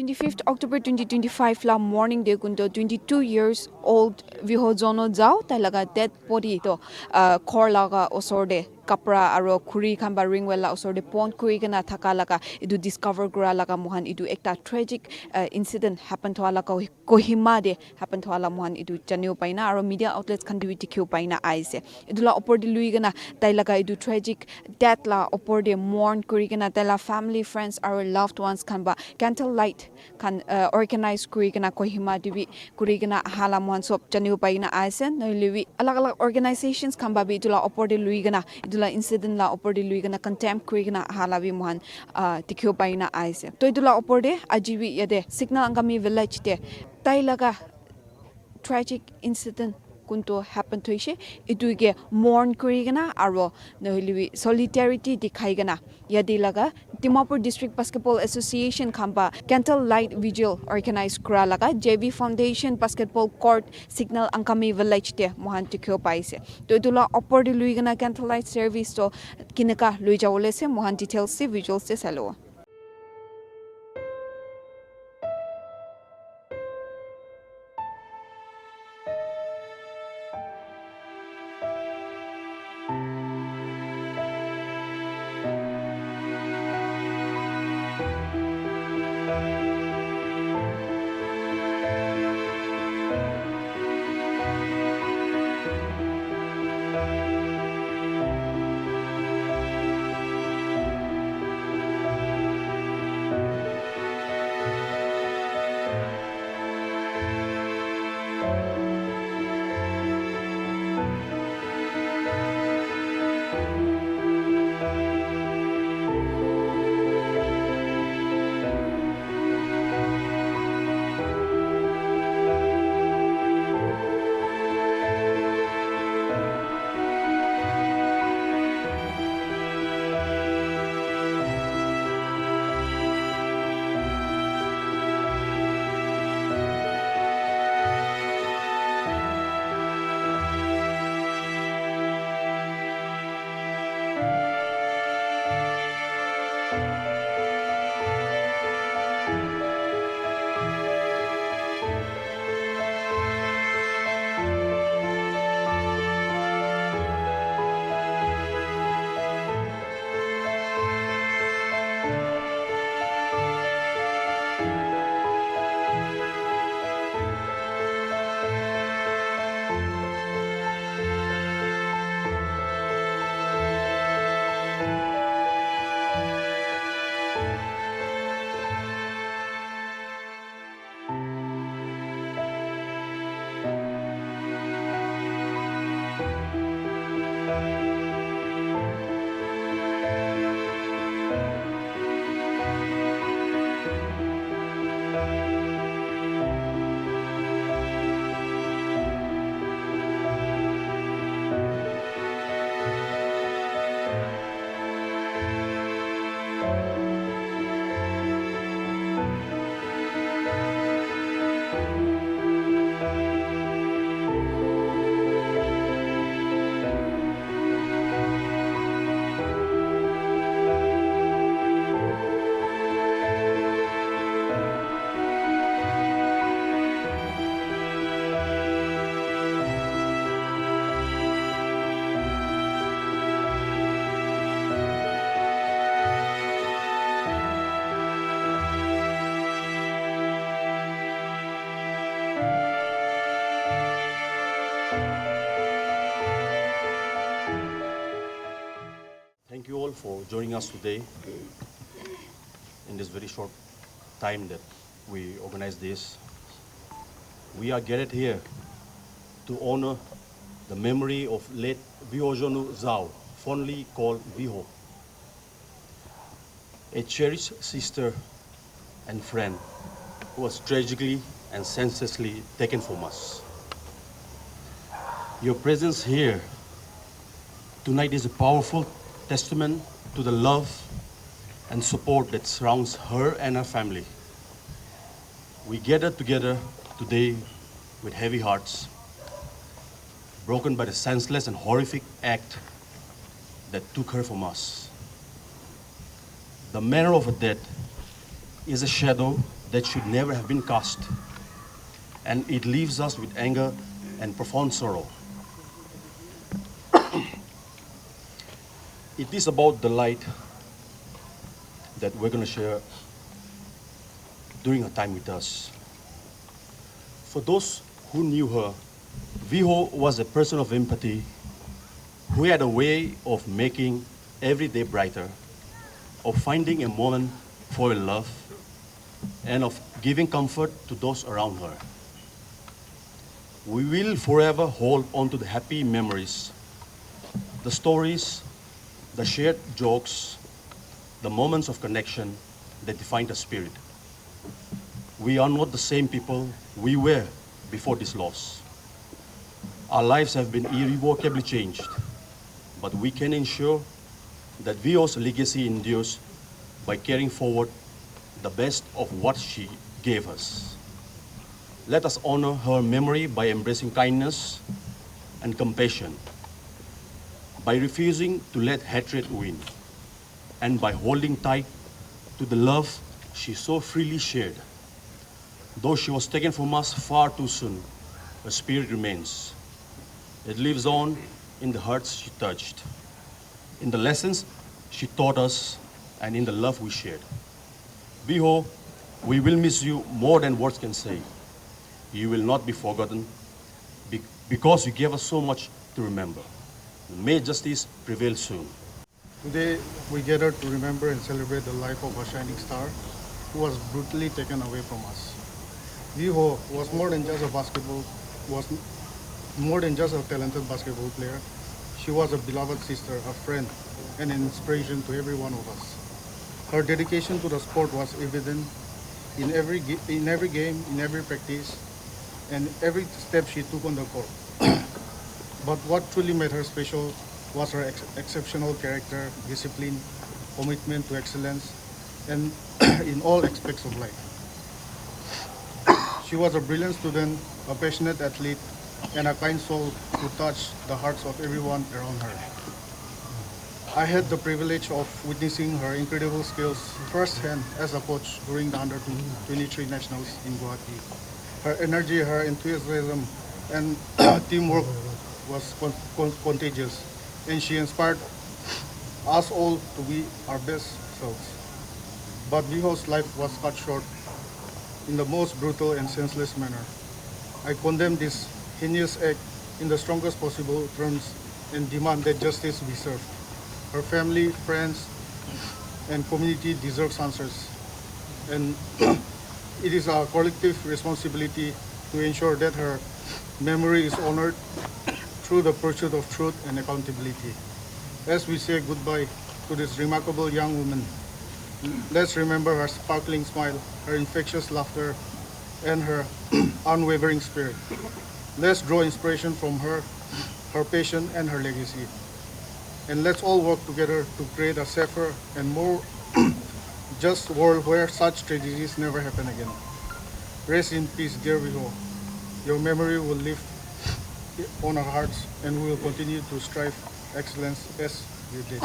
25th October 2025 la morning de kunto 22 years old viho jono jao tai laga dead body to khor laga osor de kapra aro khuri khamba ringwell osor de pond kuri kana thaka laga idu discover kura laga mohan idu ekta tragic incident happen to ala Kohima de happen to ala mohan idu janeu paina aro media outlets kan diwi tikhiu paina aise idu la opor de lui gana tai laga idu tragic death la opor de mourn kuri kana tai la family friends aro loved ones kan ba candle light kan organize kuri kana Kohima diwi kuri kana hala mohan sop janeu paina aise noi liwi alag alag organizations kan ba bi idu la opor de lui gana idu la incident la opor de lui gana contempt kuri kana hala bi mohan tikhiu paina aise to idu la opor de ajiwi yade signal angami village de tai laga tragic incident kunto happen to ishe ituge mourn kurigana aro nohiliwi solidarity dikhaigana yadi laga Dimapur District Basketball Association khamba candle light vigil organize kura laga JV Foundation Basketball Court signal angkami village de mohan tikho paise to idula opor de luigana candle light service to kinaka luijawole se mohan details se visuals se salo. Thank you all for joining us today in this very short time that we organize this. We are gathered here to honor the memory of late Vihojonu Zhao, fondly called Viho, a cherished sister and friend who was tragically and senselessly taken from us. Your presence here tonight is a powerful testament to the love and support that surrounds her and her family. We gather together today with heavy hearts, broken by the senseless and horrific act that took her from us. The manner of her death is a shadow that should never have been cast, and it leaves us with anger and profound sorrow. It is about the light that we're going to share during her time with us. For those who knew her, Viho was a person of empathy who had a way of making every day brighter, of finding a moment for a love, and of giving comfort to those around her. We will forever hold on to the happy memories, the stories, the shared jokes, the moments of connection that defined her spirit. We are not the same people we were before this loss. Our lives have been irrevocably changed, but we can ensure that Vio's legacy endures by carrying forward the best of what she gave us. Let us honor her memory by embracing kindness and compassion, by refusing to let hatred win, and by holding tight to the love she so freely shared. Though she was taken from us far too soon, her spirit remains. It lives on in the hearts she touched, in the lessons she taught us, and in the love we shared. Viho, we will miss you more than words can say. You will not be forgotten because you gave us so much to remember. May justice prevail soon. Today, we gather to remember and celebrate the life of a shining star who was brutally taken away from us. Viho was more than just a talented basketball player. She was a beloved sister, a friend, and an inspiration to every one of us. Her dedication to the sport was evident in every game, in every practice, and every step she took on the court. But what truly made her special was her exceptional character, discipline, commitment to excellence, and in all aspects of life. She was a brilliant student, a passionate athlete, and a kind soul who touched the hearts of everyone around her. I had the privilege of witnessing her incredible skills firsthand as a coach during the Under-23 Nationals in Guwahati. Her energy, her enthusiasm, and teamwork was contagious, and she inspired us all to be our best selves. But Viho's life was cut short in the most brutal and senseless manner. I condemn this heinous act in the strongest possible terms and demand that justice be served. Her family, friends, and community deserves answers. And it is our collective responsibility to ensure that her memory is honored through the pursuit of truth and accountability. As we say goodbye to this remarkable young woman, let's remember her sparkling smile, her infectious laughter, and her unwavering spirit. Let's draw inspiration from her, her passion, and her legacy. And let's all work together to create a safer and more just world where such tragedies never happen again. Rest in peace, dear Viho. Your memory will live on our hearts, and we will continue to strive excellence as you did.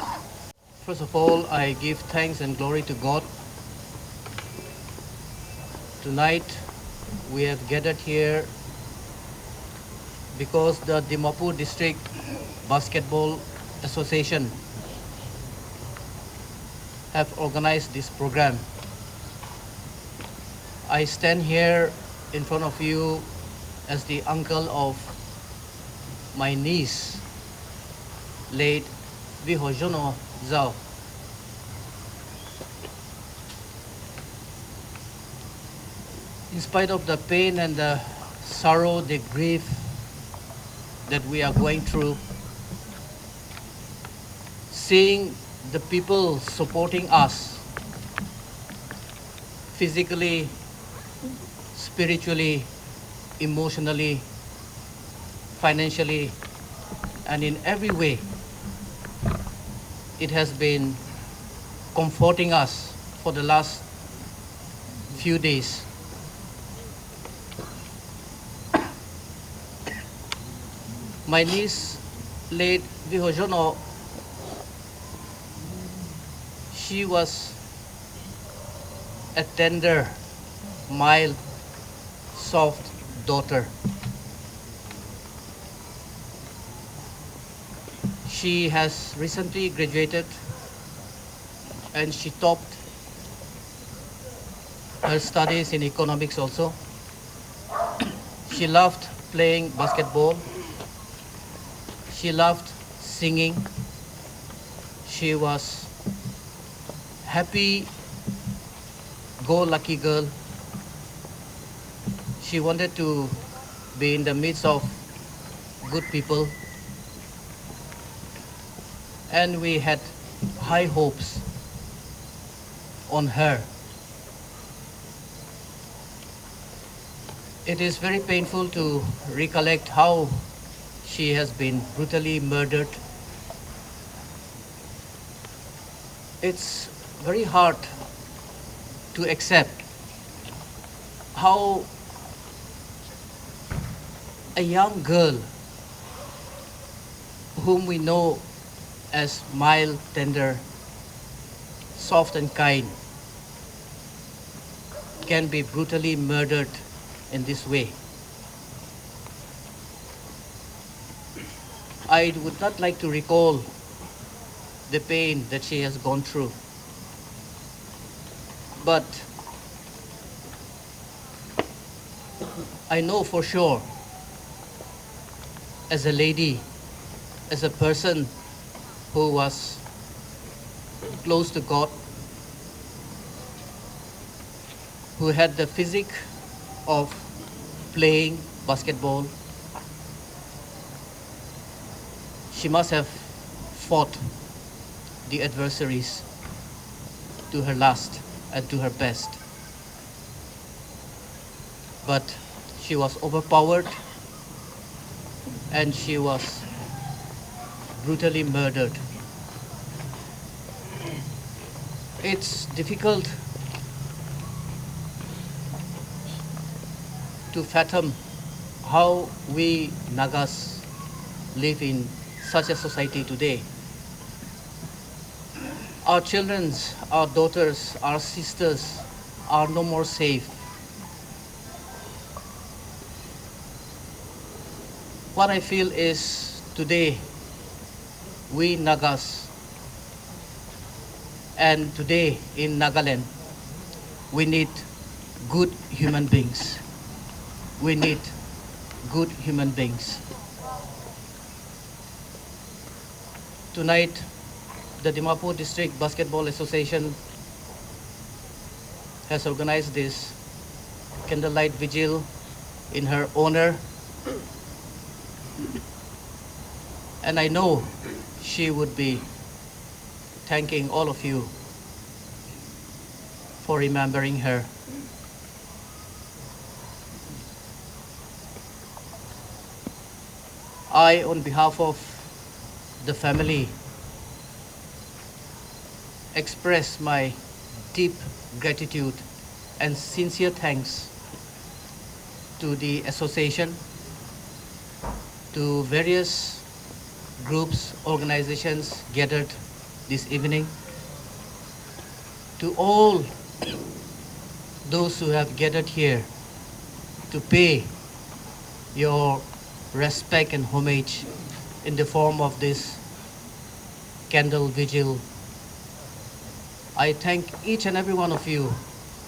First of all, I give thanks and glory to God. Tonight, we have gathered here because the Dimapur District Basketball Association have organized this program. I stand here in front of you as the uncle of my niece, late Vihojono Zhao. In spite of the pain and the sorrow, the grief that we are going through, seeing the people supporting us physically, spiritually, emotionally, financially, and in every way, it has been comforting us for the last few days. My niece, late Vihojono, she was a tender mild, soft daughter. She has recently graduated and she topped her studies in economics also. She loved playing basketball. She loved singing. She was happy, go-lucky girl. She wanted to be in the midst of good people. And we had high hopes on her. It is very painful to recollect how she has been brutally murdered. It's very hard to accept how a young girl whom we know as mild, tender, soft and kind can be brutally murdered in this way. I would not like to recall the pain that she has gone through. But I know for sure, as a lady, as a person who was close to God, who had the physique of playing basketball, she must have fought the adversaries to her last and to her best. But she was overpowered and she was brutally murdered. It's difficult to fathom how we Nagas live in such a society today. Our children, our daughters, our sisters are no more safe. What I feel is today we Nagas and today in Nagaland we need good human beings. We need good human beings. Tonight, the Dimapur District Basketball Association has organized this candlelight vigil in her honor. And I know she would be thanking all of you for remembering her. I, on behalf of the family, express my deep gratitude and sincere thanks to the association, to various groups, organizations gathered this evening, to all those who have gathered here to pay your respect and homage in the form of this candle vigil. I thank each and every one of you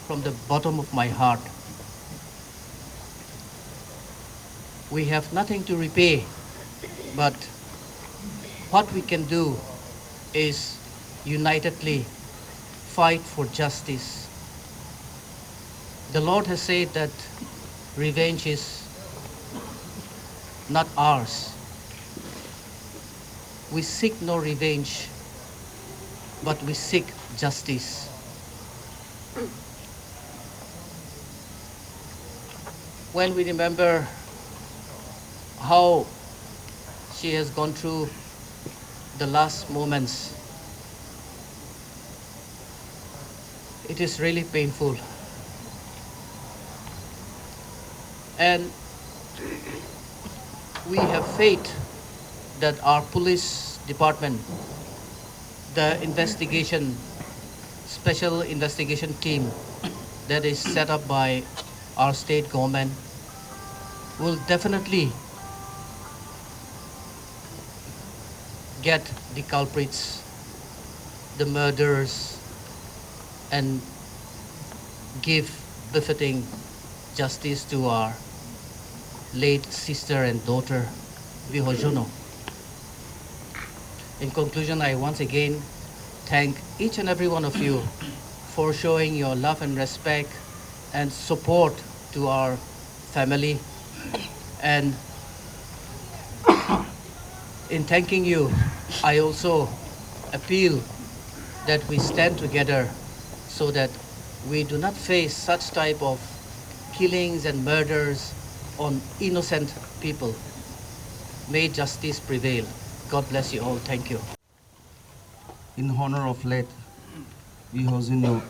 from the bottom of my heart. We have nothing to repay, but what we can do is unitedly fight for justice. The Lord has said that revenge is not ours. We seek no revenge, but we seek justice. When we remember how she has gone through the last moments, it is really painful. And we have faith that our police department, the special investigation team, that is set up by our state government will definitely get the culprits, the murderers, and give befitting justice to our late sister and daughter, Vihojono. In conclusion, I once again thank each and every one of you for showing your love and respect and support to our family. And in thanking you, I also appeal that we stand together so that we do not face such type of killings and murders on innocent people. May justice prevail. God bless you all. Thank you. In honor of late Vihojono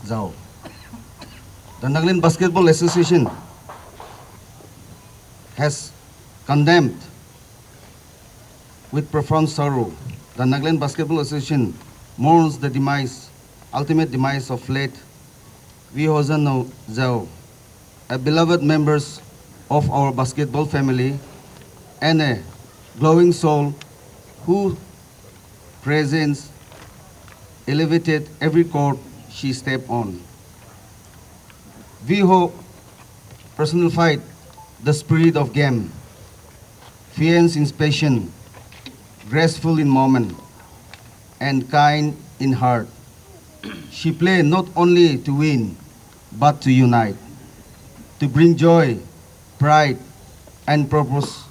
Zhao, the Nagaland Basketball Association has condemned with profound sorrow. The Nagaland Basketball Association mourns the ultimate demise of late Vihojono Zhao, a beloved member of our basketball family and a glowing soul whose presence elevated every court she stepped on. Viho personified the spirit of game, fierce in passion, graceful in moment, and kind in heart. She played not only to win, but to unite, to bring joy, pride, and purpose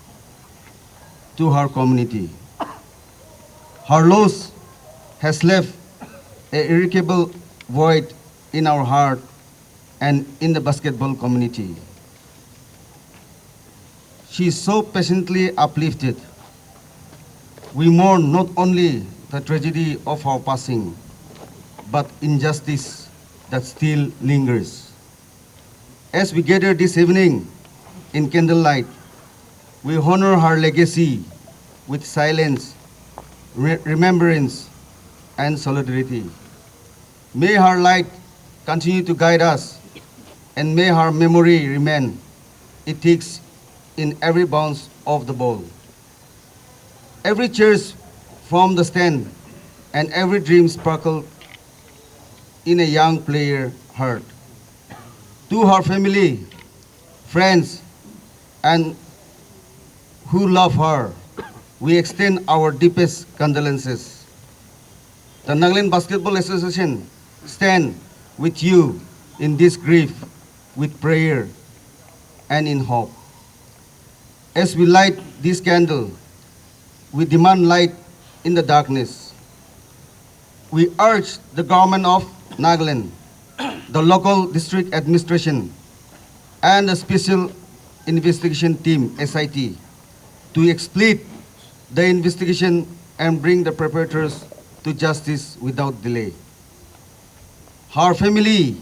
to her community. Her loss has left an irreparable void in our heart and in the basketball community. She is so patiently uplifted. We mourn not only the tragedy of our passing, but injustice that still lingers. As we gather this evening in candlelight, we honor her legacy with silence, remembrance, and solidarity. May her light continue to guide us, and may her memory remain ethics in every bounce of the ball. Every cheers from the stand and every dream sparkle in a young player heart. To her family, friends, and who love her, we extend our deepest condolences. The Nagaland Basketball Association stand with you in this grief with prayer and in hope. As we light this candle, we demand light in the darkness. We urge the government of Nagaland, the local district administration, and the Special Investigation Team, SIT, to expedite the investigation and bring the perpetrators to justice without delay. Her family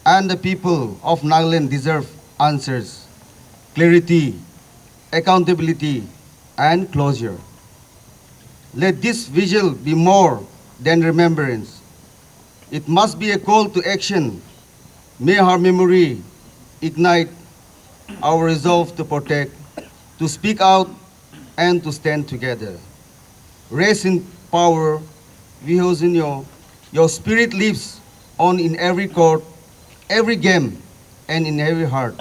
and the people of Nagaland deserve answers, clarity, accountability, and closure. Let this vigil be more than remembrance. It must be a call to action. May her memory ignite our resolve to protect, to speak out, and to stand together. Rest in power, Vihojono. Your spirit lives on in every court, every game, and in every heart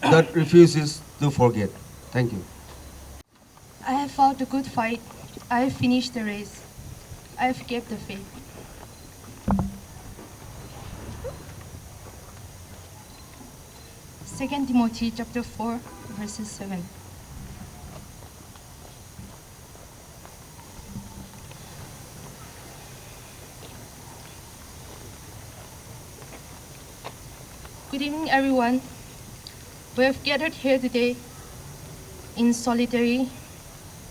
that refuses to forget. Thank you. I have fought a good fight. I have finished the race. I have kept the faith. Second Timothy chapter 4, verses 7. Good evening, everyone. We have gathered here today in solidarity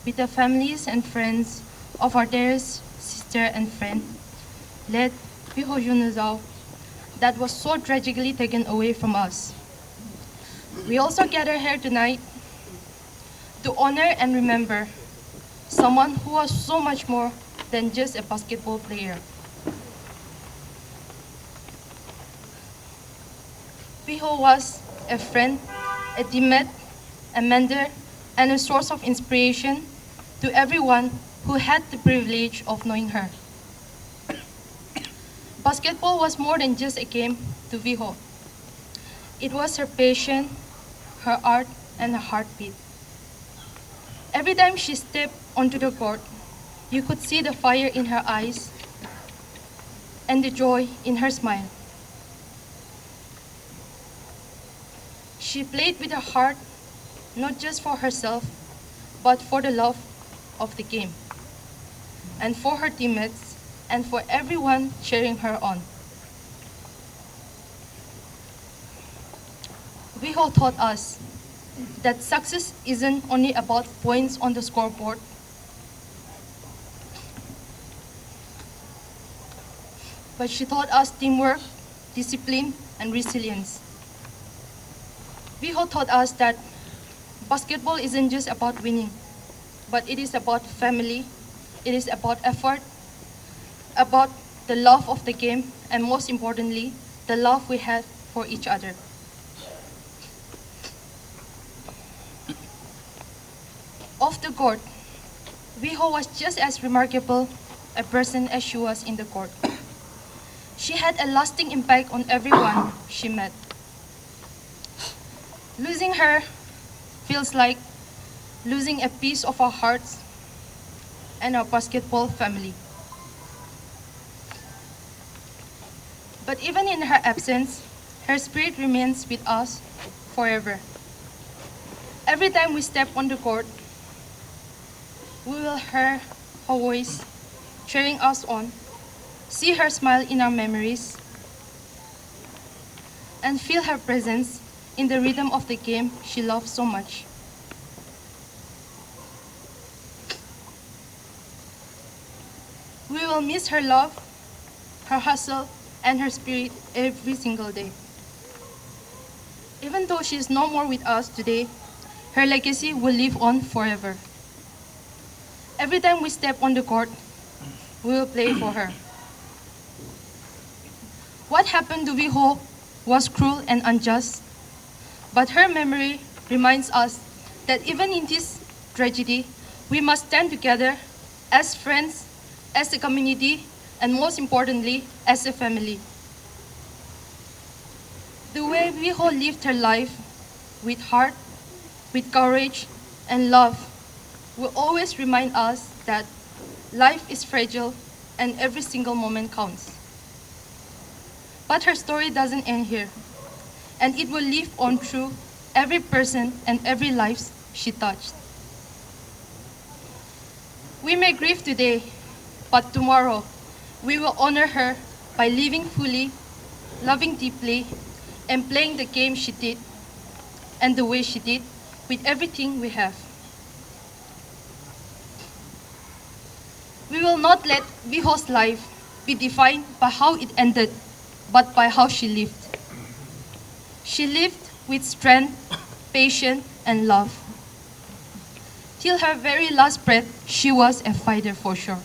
with the families and friends of our dearest sister and friend, led Vihojono Zhao, that was so tragically taken away from us. We also gather here tonight to honor and remember someone who was so much more than just a basketball player. Viho was a friend, a teammate, a mentor, and a source of inspiration to everyone who had the privilege of knowing her. Basketball was more than just a game to Viho. It was her passion, her art, and her heartbeat. Every time she stepped onto the court, you could see the fire in her eyes and the joy in her smile. She played with her heart, not just for herself, but for the love of the game, and for her teammates, and for everyone cheering her on. Viho taught us that success isn't only about points on the scoreboard, but she taught us teamwork, discipline, and resilience. Viho taught us that basketball isn't just about winning, but it is about family, it is about effort, about the love of the game, and most importantly, the love we have for each other. Off the court, Viho was just as remarkable a person as she was in the court. She had a lasting impact on everyone she met. Losing her feels like losing a piece of our hearts and our basketball family. But even in her absence, her spirit remains with us forever. Every time we step on the court, we will hear her voice cheering us on, see her smile in our memories, and feel her presence in the rhythm of the game she loved so much. We will miss her love, her hustle, and her spirit every single day. Even though she is no more with us today, her legacy will live on forever. Every time we step on the court, we will play for her. What happened to Viho was cruel and unjust, but her memory reminds us that even in this tragedy, we must stand together as friends, as a community, and most importantly, as a family. The way Viho lived her life with heart, with courage, and love will always remind us that life is fragile and every single moment counts. But her story doesn't end here, and it will live on through every person and every life she touched. We may grieve today, but tomorrow we will honor her by living fully, loving deeply, and playing the game she did and the way she did with everything we have. We will not let Viho's life be defined by how it ended, but by how she lived. She lived with strength, patience, and love. Till her very last breath, she was a fighter for sure.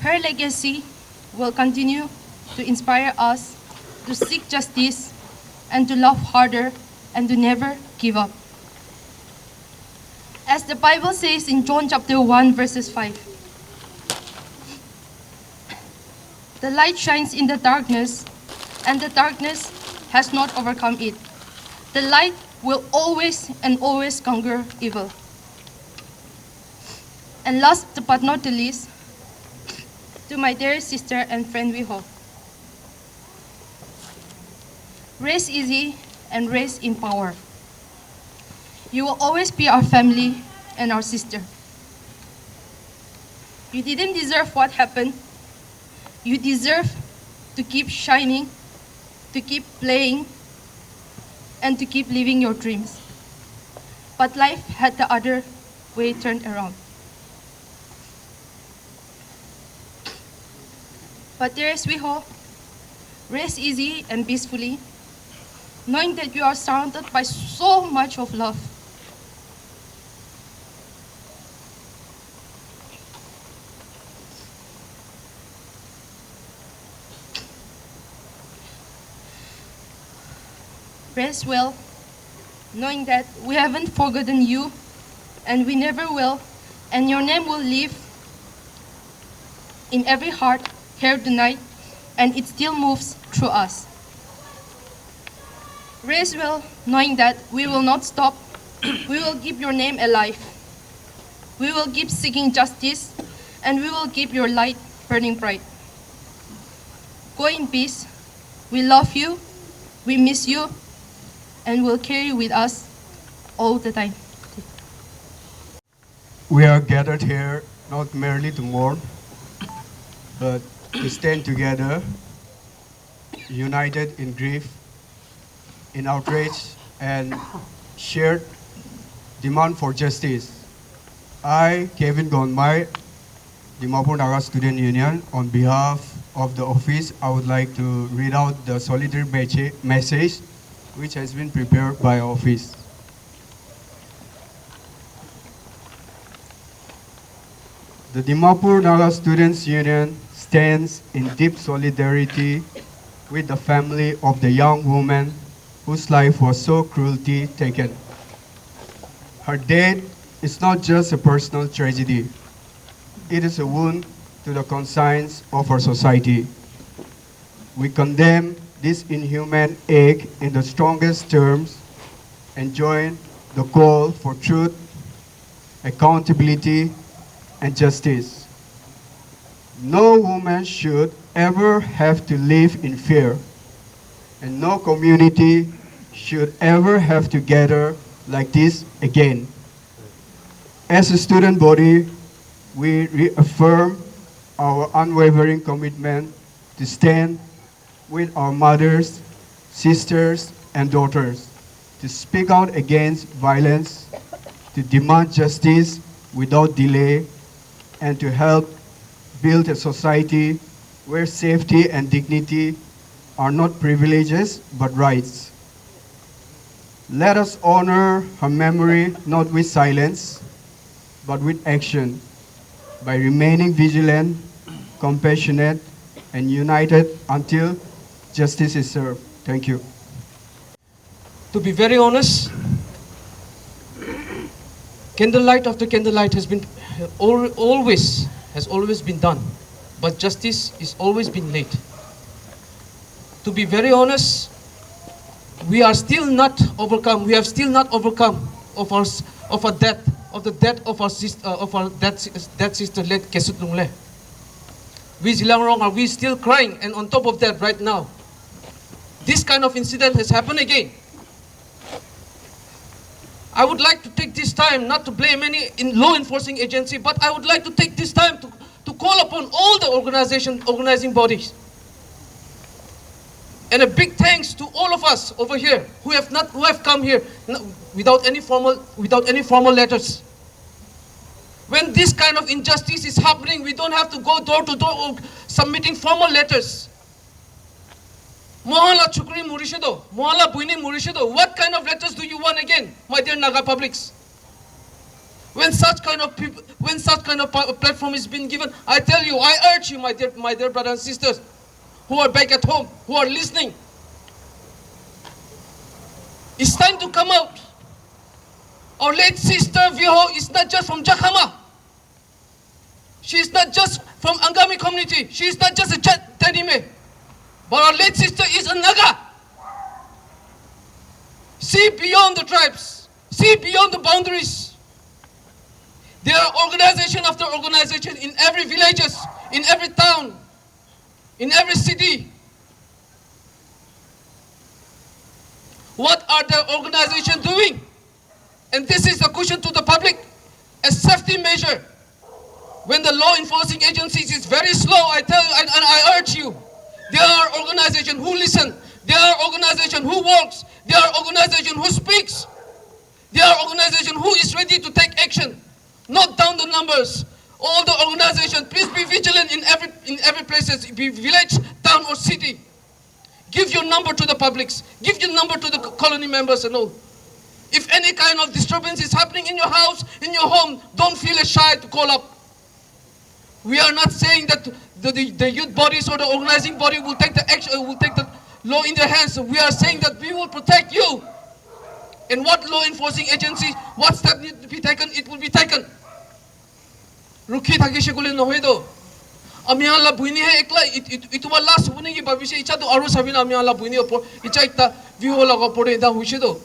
Her legacy will continue to inspire us to seek justice and to love harder and to never give up. As the Bible says in John chapter 1, verses 5, the light shines in the darkness, and the darkness has not overcome it. The light will always and always conquer evil. And last but not the least, to my dear sister and friend Viho, rest easy and rest in power. You will always be our family and our sister. You didn't deserve what happened. You deserve to keep shining, to keep playing, and to keep living your dreams. But life had the other way turned around. But there is Viho, rest easy and peacefully, knowing that you are surrounded by so much of love. Rest well, knowing that we haven't forgotten you and we never will, and your name will live in every heart here tonight, and it still moves through us. Rest well, knowing that we will not stop. We will keep your name alive. We will keep seeking justice, and we will keep your light burning bright. Go in peace. We love you, we miss you, and we'll carry you with us all the time. We are gathered here not merely to mourn, but to stand together, united in grief, in outrage, and shared demand for justice. I, Kevin Gonmai, Dimapur Naga Student Union, on behalf of the office, I would like to read out the solidarity message which has been prepared by our office. The Dimapur Naga Students Union stands in deep solidarity with the family of the young woman whose life was so cruelly taken. Her death is not just a personal tragedy. It is a wound to the conscience of our society. We condemn this inhuman act in the strongest terms and join the call for truth, accountability, and justice. No woman should ever have to live in fear, and no community should ever have to gather like this again. As a student body, we reaffirm our unwavering commitment to stand with our mothers, sisters, and daughters, to speak out against violence, to demand justice without delay, and to help build a society where safety and dignity are not privileges but rights. Let us honor her memory not with silence but with action, by remaining vigilant, compassionate, and united until justice is served. Thank you. To be very honest, candlelight after candlelight has been always been done, but justice is always been late. To be very honest, we are still not overcome. We have still not overcome of our death, of the death of our sister, dead sister late Kesut Lungle. We Zilangrong are we still crying, and on top of that, right now, this kind of incident has happened again. I would like to take this time not to blame any law enforcing agency, but I would like to take this time to call upon all the organizing bodies. And a big thanks to all of us over here who have come here without any formal letters. When this kind of injustice is happening, we don't have to go door to door submitting formal letters. Mohala Chukri Murishido, Mohala Buini Murishido, what kind of letters do you want again, my dear Naga publics? When such kind of platform is being given, I tell you, I urge you, my dear brothers and sisters, who are back at home, who are listening, it's time to come out. Our late sister Viho is not just from Jakhama. She is not just from Angami community. She is not just a Tanime. But our late sister is a Naga. See beyond the tribes. See beyond the boundaries. There are organization after organization in every villages, in every town, in every city. What are the organizations doing? And this is a question to the public. A safety measure. When the law enforcing agencies is very slow, I urge you, there are organizations who listen. There are organizations who works. There are organizations who speaks. There are organizations who is ready to take action. Note down the numbers. All the organizations, please be vigilant in every places, be village, town, or city. Give your number to the publics. Give your number to the colony members and all. If any kind of disturbance is happening in your house, in your home, don't feel shy to call up. We are not saying that the youth bodies or the organizing body will take the action, will take law in their hands. We are saying that we will protect you. And what law enforcing agency, what step need to be taken, it will be taken. Rukhi thaki shekule nohoi do. Ami ala buini he ekla itu wala subuni ki babishe icha do aru sabina ami ala buini opor icha ikta viho laga pore da huishe do.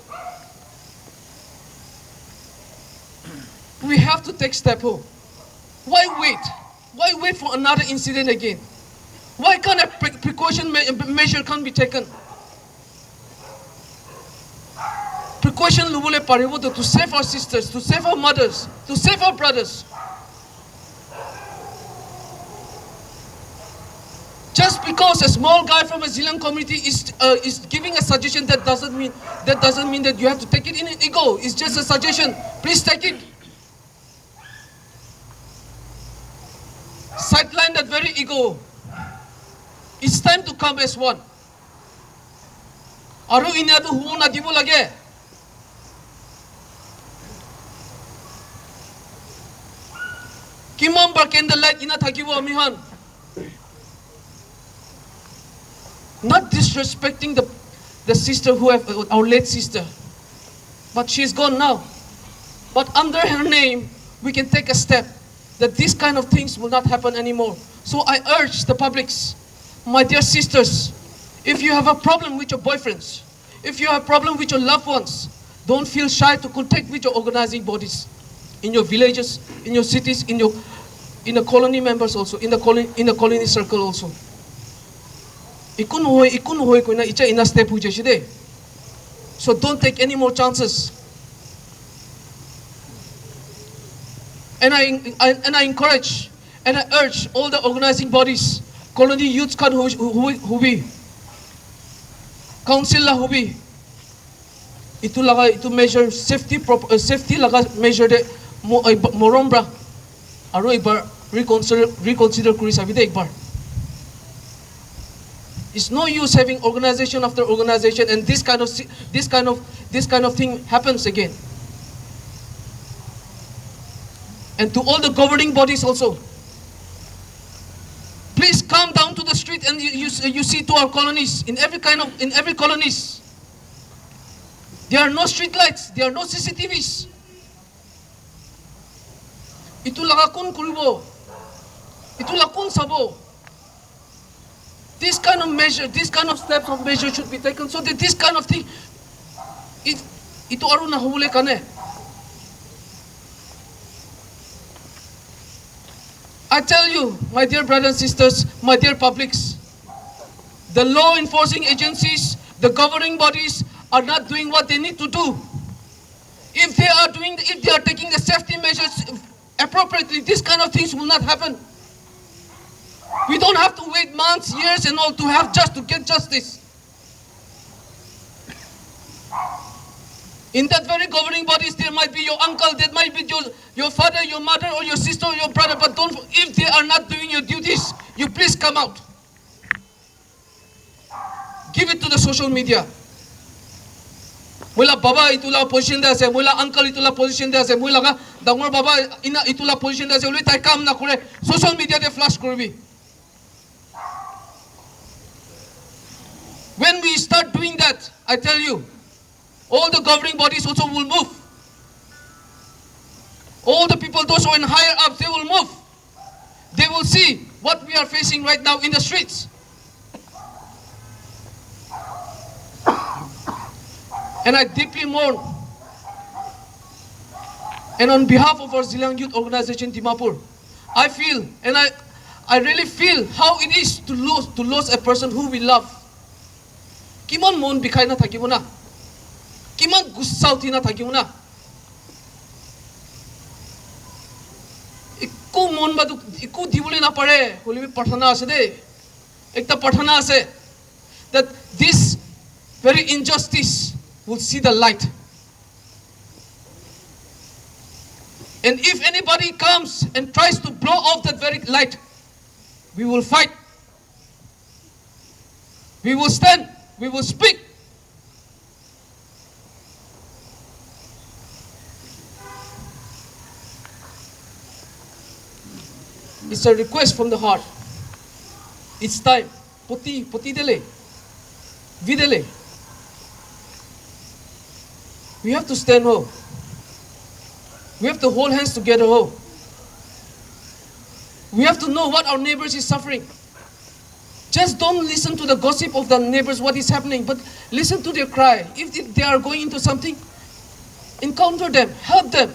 We have to take step. Why wait? Why wait for another incident again? Why can't a precaution measure can't be taken? Precaution lubule paribo to save our sisters, to save our mothers, to save our brothers. Just because a small guy from a Zilan community is giving a suggestion, that doesn't mean that you have to take it in an ego. It's just a suggestion. Please take it. Sideline that very ego. It's time to come as one. Aru inadu hu na dibo lage. Kimam bar candlelight ina thakibo amihan. Not disrespecting the sister who have our late sister, but she's gone now. But under her name, we can take a step that these kind of things will not happen anymore. So I urge the publics, my dear sisters, if you have a problem with your boyfriends, if you have a problem with your loved ones, don't feel shy to contact with your organizing bodies, in your villages, in your cities, in the colony members also, in the colony circle also. Ikun hoy ko na icha ina step hu jeshide. So don't take any more chances. And I encourage and I urge all the organizing bodies, colony youth kan hubi, council la hubi. Itu measure safety laga measure de morombra. Aro ikbar reconsider kuri sabide ikbar. It's no use having organization after organization and this kind of thing happens again. And to all the governing bodies also, please come down to the street and you see to our colonies, in every colonies. There are no street lights, there are no CCTVs. Itu lakakun kuribo, itu lakun sabo. This kind of measure, this kind of steps of measure should be taken so that this kind of thing, itu aru na hubule kane. I tell you, my dear brothers and sisters, my dear publics, the law enforcing agencies, the governing bodies are not doing what they need to do. If they are taking the safety measures appropriately, this kind of things will not happen. We don't have to wait months, years and all to get justice. In that very governing bodies, there might be your uncle, there might be your father, your mother, or your sister, or your brother, but if they are not doing your duties, you please come out. Give it to the social media. Mula baba itulah position dia se, mula uncle itulah position dia se, mula ka dangor baba itulah position dia se, uli tai kam na kure, social media de flash kurbi. When we start doing that, I tell you, all the governing bodies also will move. All the people, those who are in higher up, they will move. They will see what we are facing right now in the streets. And I deeply mourn. And on behalf of our Zilang Youth Organization Dimapur, I feel, and I really feel how it is to lose a person who we love. Kiman mon bikay na tagibo na. Kiman gusaw ti na tagibo na. Iku mon ba iku dibuli na pare. Huli bi pathana ase de. Ekta pathana ase that this very injustice will see the light. And if anybody comes and tries to blow off that very light, we will fight. We will stand. We will speak. It's a request from the heart. It's time. Puti dele. Videle. We have to stand ho. We have to hold hands together ho. We have to know what our neighbors is suffering. Just don't listen to the gossip of the neighbors, what is happening, but listen to their cry. If they are going into something, encounter them, help them.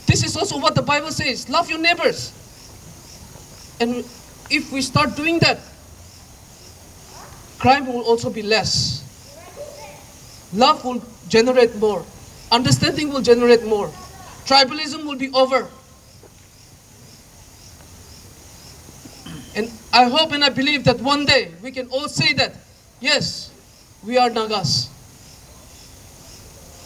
This is also what the Bible says, love your neighbors. And if we start doing that, crime will also be less. Love will generate more. Understanding will generate more. Tribalism will be over. And I hope and I believe that one day we can all say that, yes, we are Nagas.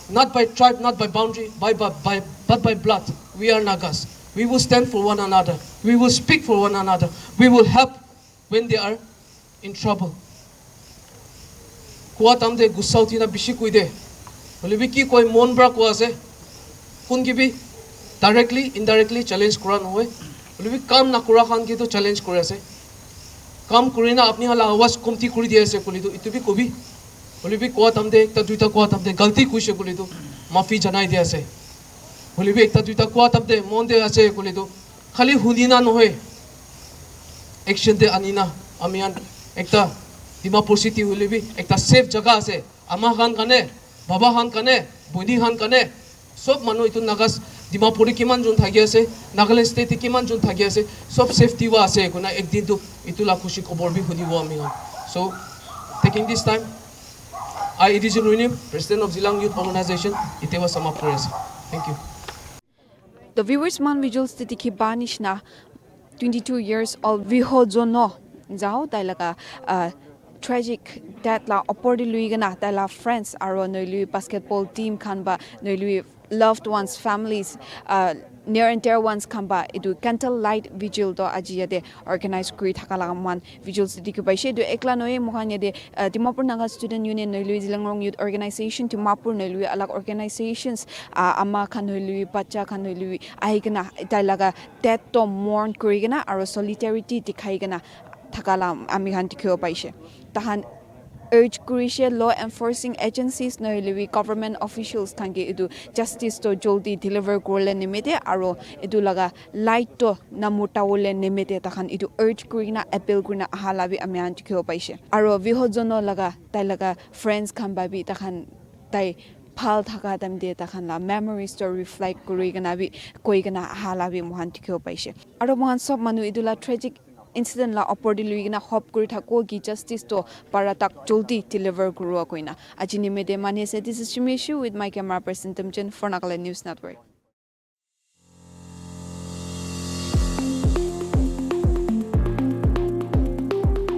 Not by tribe, not by boundary, but by blood. We are Nagas. We will stand for one another. We will speak for one another. We will help when they are in trouble. Kuat amde gusauti na bishi kuide. Olibi ki koi monbra kuase. Kun gibi directly, indirectly challenge kuran hoye. Olibi kam na kura khan ki to challenge kure ase. Kam kuri na apni hala awas kumti kuri diye ase kuli to itu bi kobi. Olibi kuat amde ekta duita kuat amde galti kuise kuli to maafi janai diye ase. Olibi ekta duita kuat amde monde ase kuli to khali hunina no hoye. Action de anina amian ekta Dimapur city Olibi ekta safe jaga ase. Ama khan kane, baba khan kane, buni khan kane. Sob manu itu Nagas Dimapuri kiman jun thagi ase, Nagaland state kiman jun thagi ase. Sob safety wa ase kuna ek din to itula khushi khobor bi huni wa ami. So taking this time, I Edison Runim, President of Zilang Youth Organization, itewa samapur ase. Thank you. The viewers man visuals titiki banish na 22 years old Vihojono Zao Dailaga tragic death la oppordi luigana Daila friends aro noilui basketball team kanba noilui loved ones families near and dear ones kamba edu candle light vigil do ajiyade organize kuri thakala man vigils dikubaishe do ekla noe mohanya de Dimapur Naga Student Union noilui Zilangrong Youth Organization Dimapur noilui alag organizations ama khan noilui bacha khan noilui aigana dailaga death to mourn kurigana aro solidarity dikhaigana thakala ami khan dikhibo paise tahan urge Kurisha law enforcing agencies noilui government officials kange edu justice to joldi deliver korle nimete aro edu laga light to namuta wole nimete takhan edu urge kurina appeal kurina ahalabi amian dikhibo paise aro vihojono laga tai laga friends khamba bi takhan tai phal thaka damde takhan la memories to reflect kurigana bi koigana ahalabi mohan dikhibo paise aro mohan sob manu edula tragic incident la oppordi luigina hop kuri thako gi justice to paratak joldi deliver guru koina ajini mede mane se this is Chimishu with my camera person Timchin for Nagaland News Network.